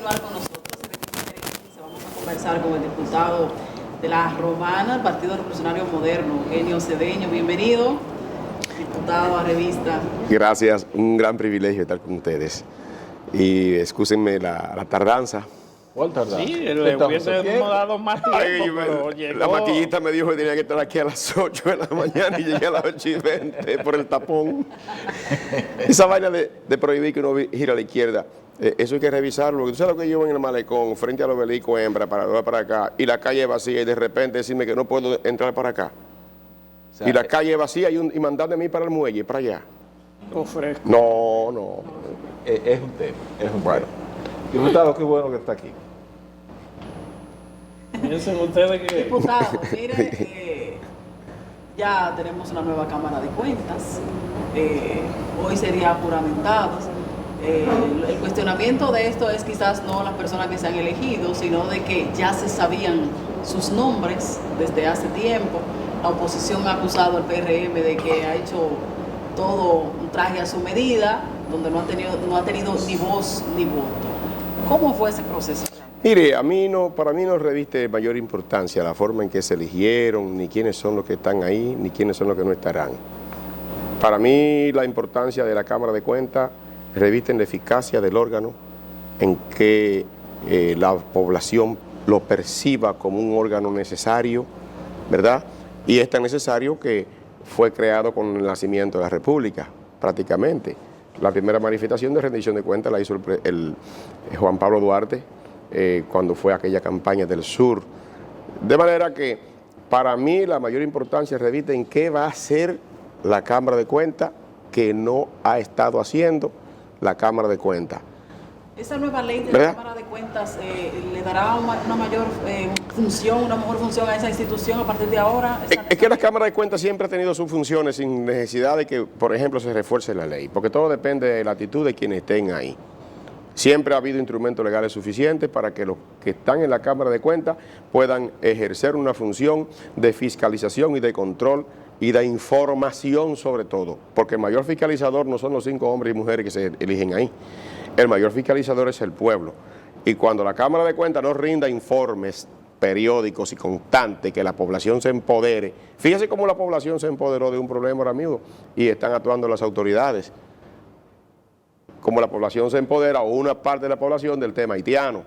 continuar con nosotros. Vamos a conversar con el diputado de la Romana, el Partido Revolucionario Moderno, Eugenio Cedeño. Bienvenido, diputado a Revista. Gracias, un gran privilegio estar con ustedes. Y excúsenme la tardanza. ¿Cuál tardanza? Sí, le hubiésemos dado más tiempo, pero llegó. La maquillista me dijo que tenía que estar aquí a las 8 de la mañana y llegué a las 8:20 por el tapón. Esa vaina de prohibir que uno gira a la izquierda, eso hay que revisarlo. Porque tú sabes lo que yo en el malecón, frente al obelisco Hembra, para acá, y la calle vacía, y de repente decirme que no puedo entrar para acá. O sea, y la calle vacía y mandarme a mí para el muelle, para allá. Ofrezco. No. Es un tema, bueno. Diputado, qué bueno que está aquí. Piensen ustedes que... Diputado, mire, ya tenemos una nueva Cámara de Cuentas. Hoy sería juramentado. El cuestionamiento de esto es quizás no las personas que se han elegido, sino de que ya se sabían sus nombres desde hace tiempo. La oposición ha acusado al PRM de que ha hecho todo un traje a su medida, donde no ha tenido ni voz ni voto. ¿Cómo fue ese proceso? Mire, para mí no reviste mayor importancia la forma en que se eligieron, ni quiénes son los que están ahí, ni quiénes son los que no estarán. Para mí la importancia de la Cámara de Cuentas reviste en la eficacia del órgano, en que la población lo perciba como un órgano necesario, ¿verdad? Y es tan necesario que fue creado con el nacimiento de la República, prácticamente. La primera manifestación de rendición de cuentas la hizo el Juan Pablo Duarte, cuando fue aquella campaña del sur. De manera que para mí la mayor importancia reviste en qué va a hacer la Cámara de Cuentas, que no ha estado haciendo la Cámara de Cuentas. ¿Esa nueva ley de la Cámara de Cuentas le dará una mayor función, una mejor función a esa institución a partir de ahora? Es que la Cámara de Cuentas siempre ha tenido sus funciones sin necesidad de que, por ejemplo, se refuerce la ley, porque todo depende de la actitud de quienes estén ahí. Siempre ha habido instrumentos legales suficientes para que los que están en la Cámara de Cuentas puedan ejercer una función de fiscalización y de control y de información sobre todo, porque el mayor fiscalizador no son los 5 hombres y mujeres que se eligen ahí, el mayor fiscalizador es el pueblo. Y cuando la Cámara de Cuentas no rinda informes periódicos y constantes, que la población se empodere, fíjese cómo la población se empoderó de un problema ahora mismo y están actuando las autoridades. Como la población se empodera, o una parte de la población, del tema haitiano.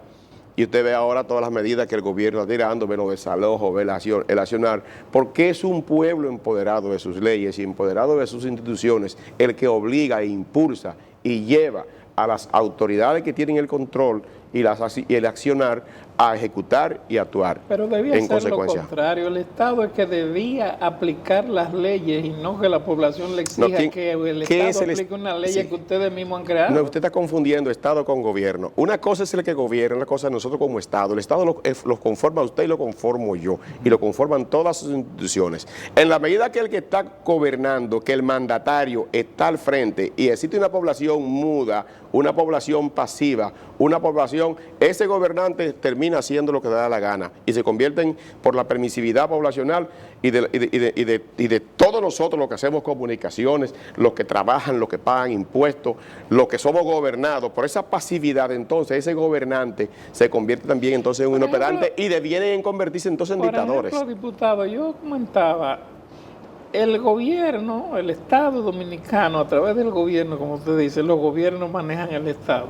Y usted ve ahora todas las medidas que el gobierno está tirando, ve los desalojos, ve el accionar, porque es un pueblo empoderado de sus leyes y empoderado de sus instituciones el que obliga e impulsa y lleva a las autoridades que tienen el control y el accionar a ejecutar y actuar. Pero debía en ser consecuencia. Lo contrario, el Estado es que debía aplicar las leyes y no que la población le exija que el Estado aplique una ley que ustedes mismos han creado. No, usted está confundiendo Estado con gobierno. Una cosa es el que gobierna, una cosa es nosotros como Estado. El Estado lo conforma usted y lo conformo yo, y lo conforman todas sus instituciones. En la medida que el que está gobernando, que el mandatario está al frente y existe una población muda, una población pasiva, una población, ese gobernante termina haciendo lo que le da la gana y se convierten por la permisividad poblacional y de todos nosotros los que hacemos comunicaciones, los que trabajan, los que pagan impuestos, los que somos gobernados, por esa pasividad entonces ese gobernante se convierte también entonces en un inoperante y devienen convertirse entonces en dictadores. Por ejemplo, diputado, yo comentaba, el gobierno, el Estado dominicano, a través del gobierno, como usted dice, los gobiernos manejan el Estado,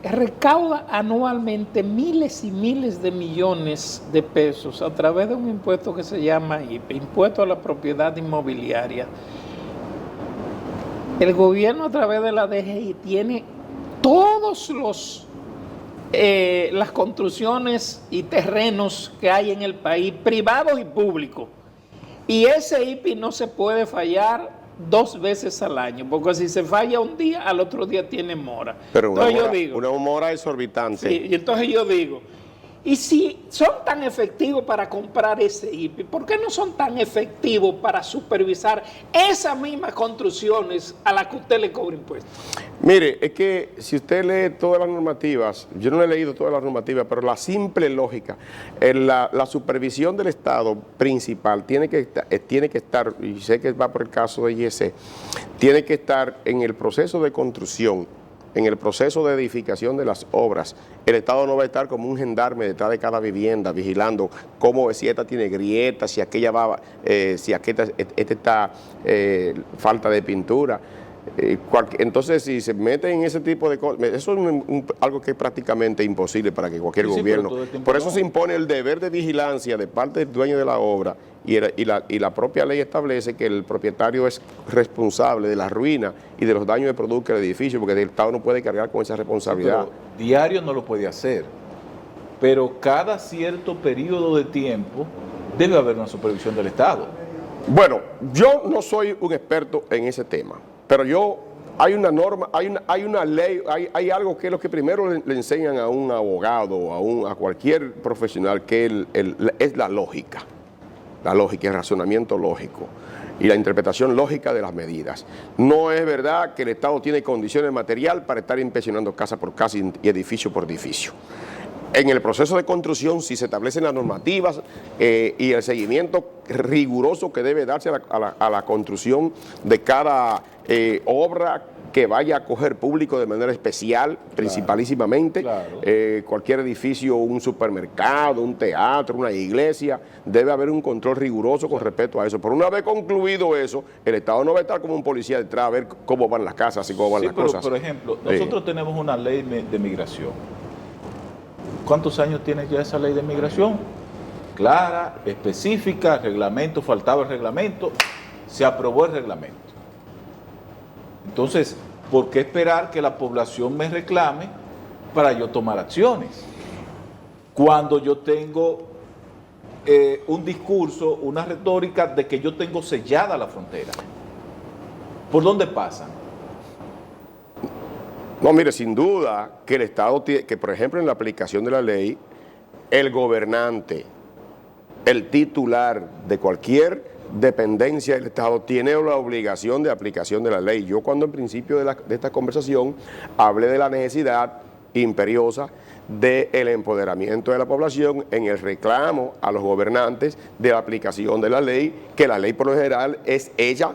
recauda anualmente miles y miles de millones de pesos a través de un impuesto que se llama IPE, Impuesto a la Propiedad Inmobiliaria. El gobierno a través de la DGI tiene todos las construcciones y terrenos que hay en el país, privados y públicos. Y ese IPI no se puede fallar 2 veces al año, porque si se falla un día, al otro día tiene mora. Pero una mora exorbitante. Sí, y entonces yo digo, y si son tan efectivos para comprar ese IPI, ¿por qué no son tan efectivos para supervisar esas mismas construcciones a las que usted le cobra impuestos? Mire, es que si usted lee todas las normativas, yo no he leído todas las normativas, pero la simple lógica, la supervisión del Estado principal tiene que estar, y sé que va por el caso de IEC, tiene que estar en el proceso de construcción en el proceso de edificación de las obras, el Estado no va a estar como un gendarme detrás de cada vivienda, vigilando cómo, si esta tiene grietas, si aquella va, si aquella, está falta de pintura. Entonces, si se mete en ese tipo de cosas, eso es algo que es prácticamente imposible para que cualquier gobierno. Por eso se impone el deber de vigilancia de parte del dueño de la obra y la propia ley establece que el propietario es responsable de la ruina y de los daños que produzca el edificio, porque el Estado no puede cargar con esa responsabilidad. Sí, pero diario no lo puede hacer, pero cada cierto periodo de tiempo debe haber una supervisión del Estado. Bueno, yo no soy un experto en ese tema. Pero hay una norma, hay una ley, hay algo que es lo que primero le enseñan a un abogado, a cualquier profesional, que es la lógica, el razonamiento lógico y la interpretación lógica de las medidas. No es verdad que el Estado tiene condiciones material para estar inspeccionando casa por casa y edificio por edificio. En el proceso de construcción, si se establecen las normativas y el seguimiento riguroso que debe darse a la construcción de cada obra que vaya a coger público de manera especial, principalísimamente, cualquier edificio, un supermercado, un teatro, una iglesia, debe haber un control riguroso con respecto a eso. Pero una vez concluido eso, el Estado no va a estar como un policía detrás a ver cómo van las casas y cómo van las cosas. Por ejemplo, nosotros tenemos una ley de migración. ¿Cuántos años tiene ya esa ley de migración? Clara, específica, reglamento, faltaba el reglamento, se aprobó el reglamento. Entonces, ¿por qué esperar que la población me reclame para yo tomar acciones? Cuando yo tengo un discurso, una retórica de que yo tengo sellada la frontera. ¿Por dónde pasan? No, mire, sin duda que el Estado tiene, que por ejemplo en la aplicación de la ley, el gobernante, el titular de cualquier dependencia del Estado tiene la obligación de aplicación de la ley. Yo cuando en principio de esta conversación hablé de la necesidad imperiosa del empoderamiento de la población en el reclamo a los gobernantes de la aplicación de la ley, que la ley por lo general es ella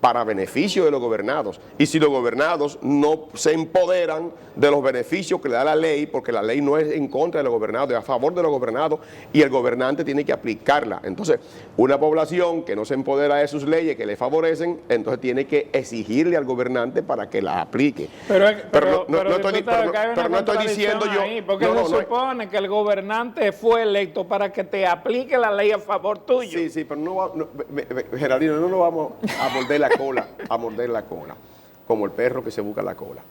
para beneficio de los gobernados. Y si los gobernados no se empoderan de los beneficios que le da la ley, porque la ley no es en contra de los gobernados, es a favor de los gobernados, y el gobernante tiene que aplicarla. Entonces, una población que no se empodera de sus leyes que le favorecen, entonces tiene que exigirle al gobernante para que las aplique. Pero no estoy diciendo yo... Ahí, porque se supone que el gobernante fue electo para que te aplique la ley a favor tuyo. Sí, pero Geraldino, no nos vamos a morder la cola, como el perro que se busca la cola.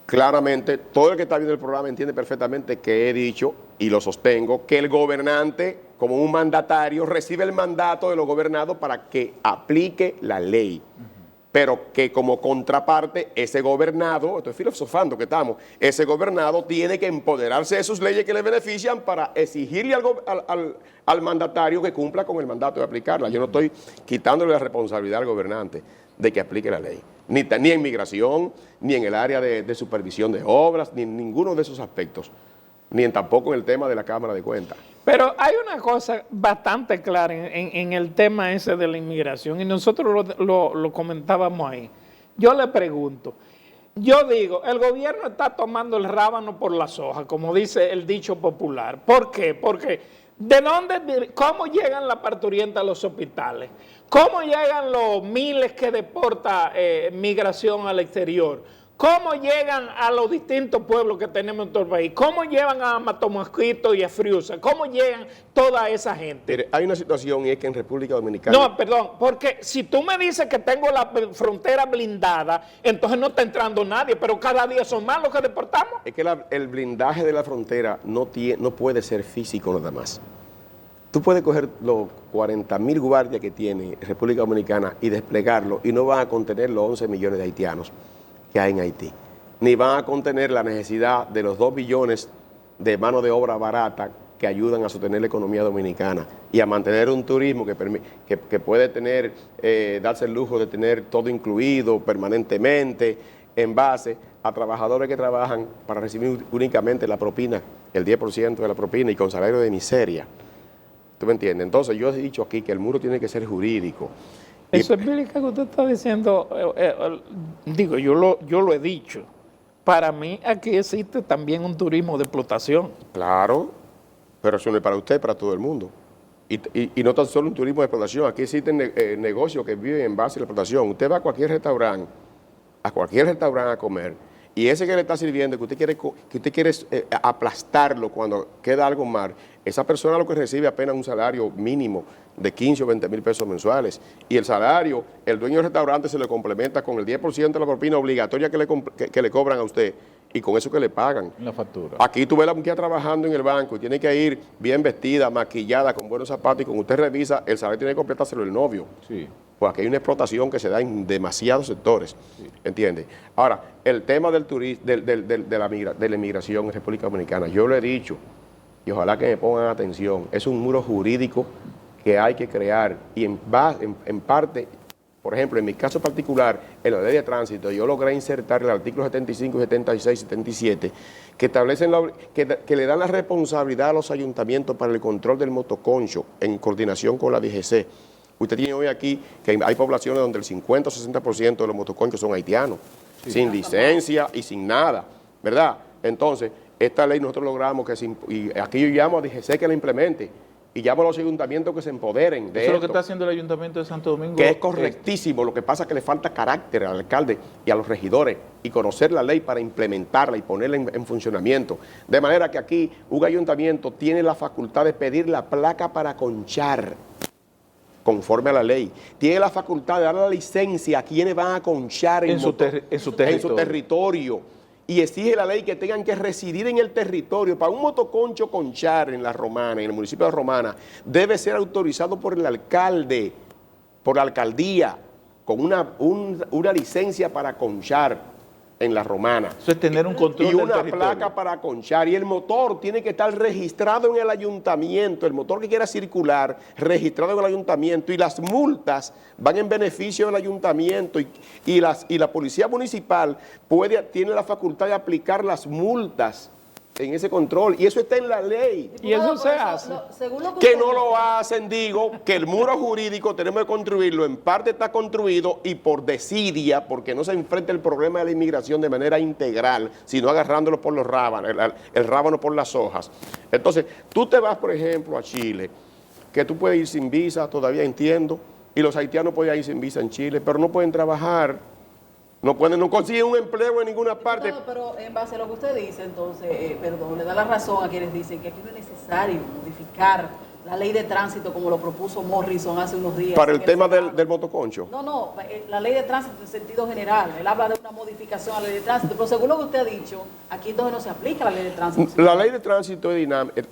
Claramente, todo el que está viendo el programa entiende perfectamente que he dicho, y lo sostengo, que el gobernante, como un mandatario, recibe el mandato de los gobernados para que aplique la ley. Pero que como contraparte, ese gobernado, estoy filosofando que estamos, ese gobernado tiene que empoderarse de sus leyes que le benefician para exigirle al mandatario que cumpla con el mandato de aplicarla. Yo no estoy quitándole la responsabilidad al gobernante de que aplique la ley. Ni en migración, ni en el área de supervisión de obras, ni en ninguno de esos aspectos. Ni tampoco en el tema de la Cámara de Cuentas. Pero hay una cosa bastante clara en el tema ese de la inmigración, y nosotros lo comentábamos ahí. Yo le pregunto, yo digo, el gobierno está tomando el rábano por las hojas, como dice el dicho popular. ¿Por qué? Porque ¿cómo llegan las parturientas a los hospitales? ¿Cómo llegan los miles que deporta migración al exterior? ¿Cómo llegan a los distintos pueblos que tenemos en todo el país? ¿Cómo llevan a Matomosquito y a Friusa? ¿Cómo llegan toda esa gente? Mire, hay una situación y es que en República Dominicana... No, perdón, porque si tú me dices que tengo la frontera blindada, entonces no está entrando nadie, pero cada día son más los que deportamos. Es que el blindaje de la frontera no puede ser físico nada más. Tú puedes coger los 40.000 guardias que tiene República Dominicana y desplegarlo y no van a contener los 11 millones de haitianos que hay en Haití, ni van a contener la necesidad de los 2 billones de mano de obra barata que ayudan a sostener la economía dominicana y a mantener un turismo que puede tener, darse el lujo de tener todo incluido permanentemente en base a trabajadores que trabajan para recibir únicamente la propina, el 10% de la propina y con salario de miseria. ¿Tú me entiendes? Entonces yo he dicho aquí que el muro tiene que ser jurídico. Eso explica que usted está diciendo, digo, yo lo he dicho, para mí aquí existe también un turismo de explotación. Claro, pero eso no es para usted, para todo el mundo. Y no tan solo un turismo de explotación, aquí existen negocios que viven en base a la explotación. Usted va a cualquier restaurante a comer, y ese que le está sirviendo, que usted quiere aplastarlo cuando queda algo mal, esa persona lo que recibe apenas un salario mínimo de 15 o 20 mil pesos mensuales. Y el salario, el dueño del restaurante se le complementa con el 10% de la propina obligatoria que le cobran a usted, y con eso que le pagan. La factura. Aquí tú ves a la muchacha trabajando en el banco y tiene que ir bien vestida, maquillada, con buenos zapatos, y cuando usted revisa, el salario tiene que completárselo el novio. Sí. Pues aquí hay una explotación que se da en demasiados sectores, ¿entiendes? Ahora, el tema del turismo, de la inmigración en República Dominicana, yo lo he dicho, y ojalá que me pongan atención, es un muro jurídico que hay que crear, y en parte, por ejemplo, en mi caso particular, en la ley de tránsito, yo logré insertar el artículo 75, 76, 77, que establecen que le dan la responsabilidad a los ayuntamientos para el control del motoconcho en coordinación con la DGC. Usted tiene hoy aquí que hay poblaciones donde el 50 o 60% de los motoconchos son haitianos, sí, sin licencia y sin nada, ¿verdad? Entonces, esta ley nosotros logramos y aquí yo llamo a DGC que la implemente, y llamo a los ayuntamientos que se empoderen de Eso es lo esto, que está haciendo el Ayuntamiento de Santo Domingo. que es correctísimo. Lo que pasa es que le falta carácter al alcalde y a los regidores, y conocer la ley para implementarla y ponerla en funcionamiento. De manera que aquí un ayuntamiento tiene la facultad de pedir la placa para conchar, conforme a la ley. Tiene la facultad de dar la licencia a quienes van a conchar en su territorio. Y exige la ley que tengan que residir en el territorio. Para un motoconcho conchar en La Romana, en el municipio de La Romana, debe ser autorizado por el alcalde, por la alcaldía, con una licencia para conchar en La Romana. Eso es tener un control y del una territorio. placa para conchar. Y el motor tiene que estar registrado en el ayuntamiento. El motor que quiera circular, registrado en el ayuntamiento. Y las multas van en beneficio del ayuntamiento. Y la policía municipal tiene la facultad de aplicar las multas en ese control. Y eso está en la ley. Y eso se hace. Según lo Que usted no dice, lo hacen, digo, que el muro jurídico tenemos que construirlo, en parte está construido y por desidia, porque no se enfrenta el problema de la inmigración de manera integral, sino agarrándolo por los rábanos, el rábano por las hojas. Entonces, tú te vas, por ejemplo, a Chile, que tú puedes ir sin visa, todavía entiendo, y los haitianos pueden ir sin visa en Chile, pero no pueden trabajar, no consiguen un empleo en ninguna parte. No, pero en base a lo que usted dice, entonces, le da la razón a quienes dicen que aquí no es necesario modificar la ley de tránsito como lo propuso Morrison hace unos días. Para el tema del motoconcho. No, la ley de tránsito en sentido general. Él habla de una modificación a la ley de tránsito, pero según lo que usted ha dicho, aquí entonces no se aplica la ley de tránsito. La ley de tránsito es dinámica,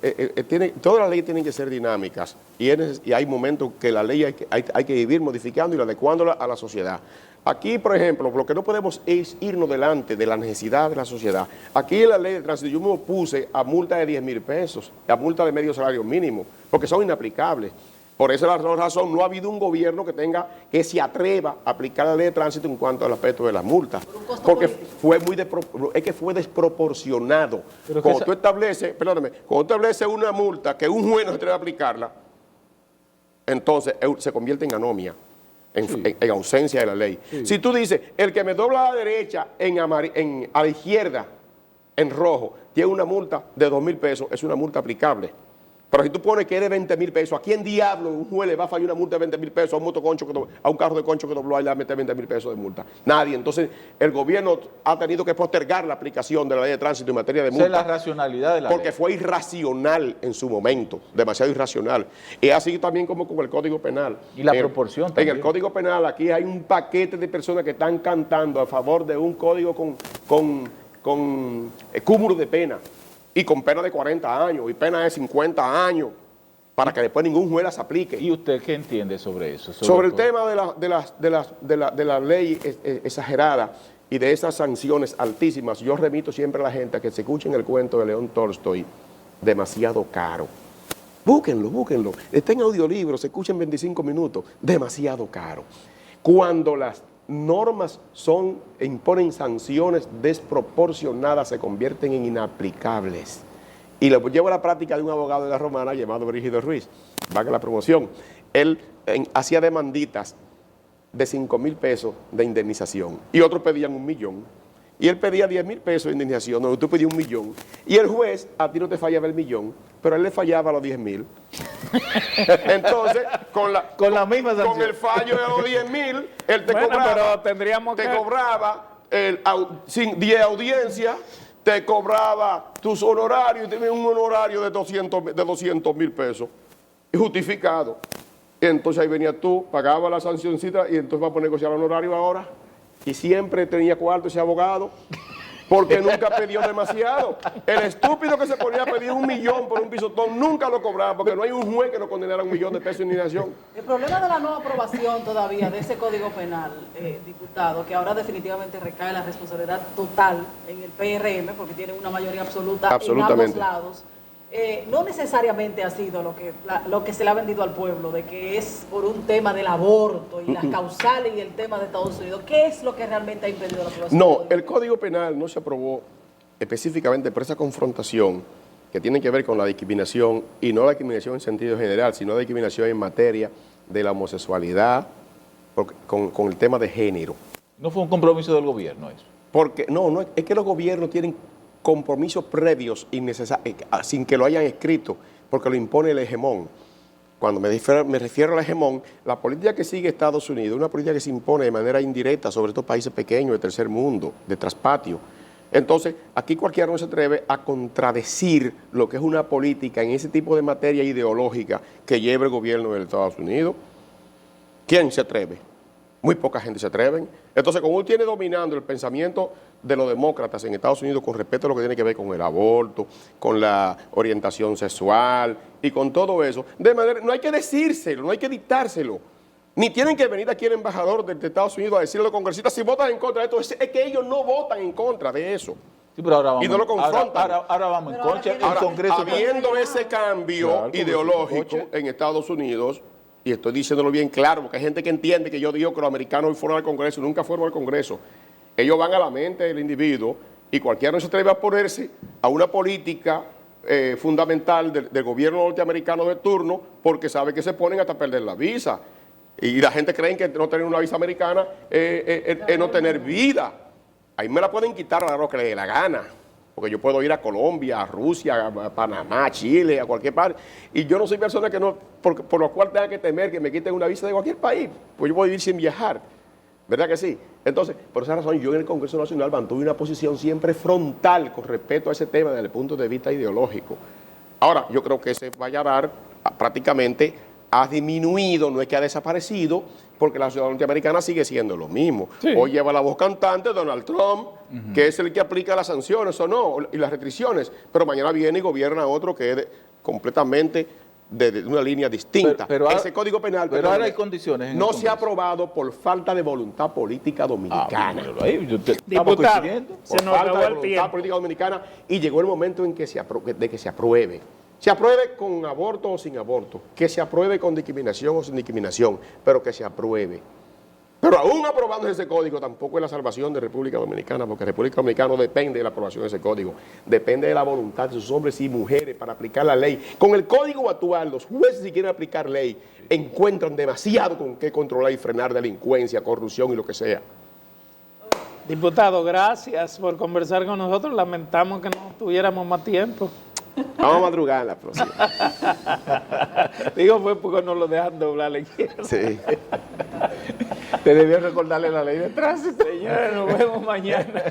todas las leyes tienen que ser dinámicas, y hay momentos que la ley hay que vivir modificando y adecuándola a la sociedad. Aquí, por ejemplo, lo que no podemos es irnos delante de la necesidad de la sociedad. Aquí en la ley de tránsito yo me opuse a multa de 10,000 pesos, a multa de medio salario mínimo, porque son inaplicables. Por esa razón no ha habido un gobierno que se atreva a aplicar la ley de tránsito en cuanto al aspecto de las multas, porque fue desproporcionado. Cuando tú estableces una multa que un juez no se atreve a aplicarla, entonces se convierte en anomia. En ausencia de la ley. Sí. Si tú dices, el que me dobla a la derecha a la izquierda en rojo, tiene una multa de 2,000 pesos, es una multa aplicable. Pero si tú pones que es de 20,000 pesos, ¿a quién diablo un juez le va a fallar una multa de 20,000 pesos a un motoconcho, a un carro de concho que dobló y le va a meter 20,000 pesos de multa? Nadie. Entonces, el gobierno ha tenido que postergar la aplicación de la ley de tránsito en materia de multa. Esa es la racionalidad de la porque ley. fue irracional en su momento, demasiado irracional. Y así también como con el Código Penal. Y la proporción también. En el Código Penal aquí hay un paquete de personas que están cantando a favor de un código con cúmulo de pena, y con pena de 40 años, y pena de 50 años, para que después ningún juez las aplique. ¿Y usted qué entiende sobre eso? Sobre el tema de la ley exagerada y de esas sanciones altísimas, yo remito siempre a la gente a que se escuchen el cuento de León Tolstoy, Demasiado caro. Búsquenlo. Está en audiolibro, se escucha en 25 minutos. Demasiado caro. Cuando las normas imponen sanciones desproporcionadas, se convierten en inaplicables. Y lo llevo a la práctica de un abogado de La Romana llamado Brígido Ruiz, valga la promoción. Él hacía demanditas de 5,000 pesos de indemnización y otros pedían 1 millón. y él pedía 10,000 pesos de indemnización, donde tú pedías 1,000,000, y el juez a ti no te fallaba el 1,000,000, pero a él le fallaba los 10,000. Entonces, con la misma sanción. con el fallo de los 10,000, él te Bueno, cobraba, pero tendríamos te que- cobraba sin 10 audiencias, te cobraba tus honorarios, y tenías un honorario de 200,000 pesos, justificado. Y entonces ahí venía tú, pagaba la sancioncita y entonces va a poner a negociar el honorario ahora. Y siempre tenía cuarto ese abogado, porque nunca pidió demasiado. El estúpido que se ponía a pedir 1,000,000 por un pisotón nunca lo cobraba, porque no hay un juez que lo condenara a 1,000,000 de pesos de indemnización. El problema de la no aprobación todavía de ese Código Penal, diputado, que ahora definitivamente recae la responsabilidad total en el PRM, porque tiene una mayoría absoluta en ambos Absolutamente. lados, no necesariamente ha sido lo que se le ha vendido al pueblo, de que es por un tema del aborto y las causales y el tema de Estados Unidos. ¿Qué es lo que realmente ha impedido la aprobación? No, del el Código Penal no se aprobó específicamente por esa confrontación que tiene que ver con la discriminación, y no la discriminación en sentido general, sino la discriminación en materia de la homosexualidad, con el tema de género. No fue un compromiso del gobierno eso. Porque no, es que los gobiernos tienen compromisos previos sin que lo hayan escrito, porque lo impone el hegemón. Cuando me refiero al hegemón, la política que sigue Estados Unidos es una política que se impone de manera indirecta sobre estos países pequeños de tercer mundo, de traspatio. Entonces, aquí cualquiera no se atreve a contradecir lo que es una política en ese tipo de materia ideológica que lleva el gobierno de Estados Unidos. ¿Quién se atreve? Muy poca gente se atreve. Entonces, como uno tiene dominando el pensamiento de los demócratas en Estados Unidos con respecto a lo que tiene que ver con el aborto, con la orientación sexual y con todo eso, de manera, no hay que decírselo, no hay que dictárselo. Ni tienen que venir aquí el embajador de Estados Unidos a decirle a los congresistas si votan en contra de esto. Es que ellos no votan en contra de eso. Sí, pero ahora vamos, Y no lo confrontan. ahora vamos en Pero ahora contra. tiene- El Congreso. Habiendo ese cambio Claro, porque ideológico coche. en Estados Unidos, y estoy diciéndolo bien claro, porque hay gente que entiende que yo digo que los americanos hoy fueron al Congreso, nunca fueron al Congreso. Ellos van a la mente del individuo y cualquiera no se atreve a oponerse a una política fundamental del gobierno norteamericano de turno, porque sabe que se ponen hasta perder la visa. Y la gente cree que no tener una visa americana es no tener vida. Ahí me la pueden quitar a lo que le dé la gana. Porque yo puedo ir a Colombia, a Rusia, a Panamá, a Chile, a cualquier parte. Y yo no soy persona que no, por lo cual tenga que temer que me quiten una visa de cualquier país. Pues yo voy a vivir sin viajar. ¿Verdad que sí? Entonces, por esa razón, yo en el Congreso Nacional mantuve una posición siempre frontal con respecto a ese tema desde el punto de vista ideológico. Ahora, yo creo que ese vaya a dar prácticamente ha disminuido, no es que ha desaparecido, porque la ciudad norteamericana sigue siendo lo mismo. Sí. Hoy lleva la voz cantante Donald Trump, que es el que aplica las sanciones o no, y las restricciones, pero mañana viene y gobierna otro que es completamente de una línea distinta. Pero ese Código Penal, pero ahora hay condiciones en el no se ha Congreso. aprobado por falta de voluntad política dominicana. Míralo ahí, estamos Diputado, coincidiendo. se Por nos falta acabó de el voluntad tiempo. política dominicana, y llegó el momento en que de que se apruebe. Se apruebe con aborto o sin aborto, que se apruebe con discriminación o sin discriminación, pero que se apruebe. Pero aún aprobando ese código tampoco es la salvación de República Dominicana, porque República Dominicana no depende de la aprobación de ese código, depende de la voluntad de sus hombres y mujeres para aplicar la ley. Con el código actual, los jueces, si quieren aplicar ley, encuentran demasiado con qué controlar y frenar delincuencia, corrupción y lo que sea. Diputado, gracias por conversar con nosotros. Lamentamos que no tuviéramos más tiempo. Vamos a madrugar la próxima. Digo, fue porque no lo dejan doblar la izquierda. Sí. Te debió recordarle la ley de tránsito. Señores, nos vemos mañana.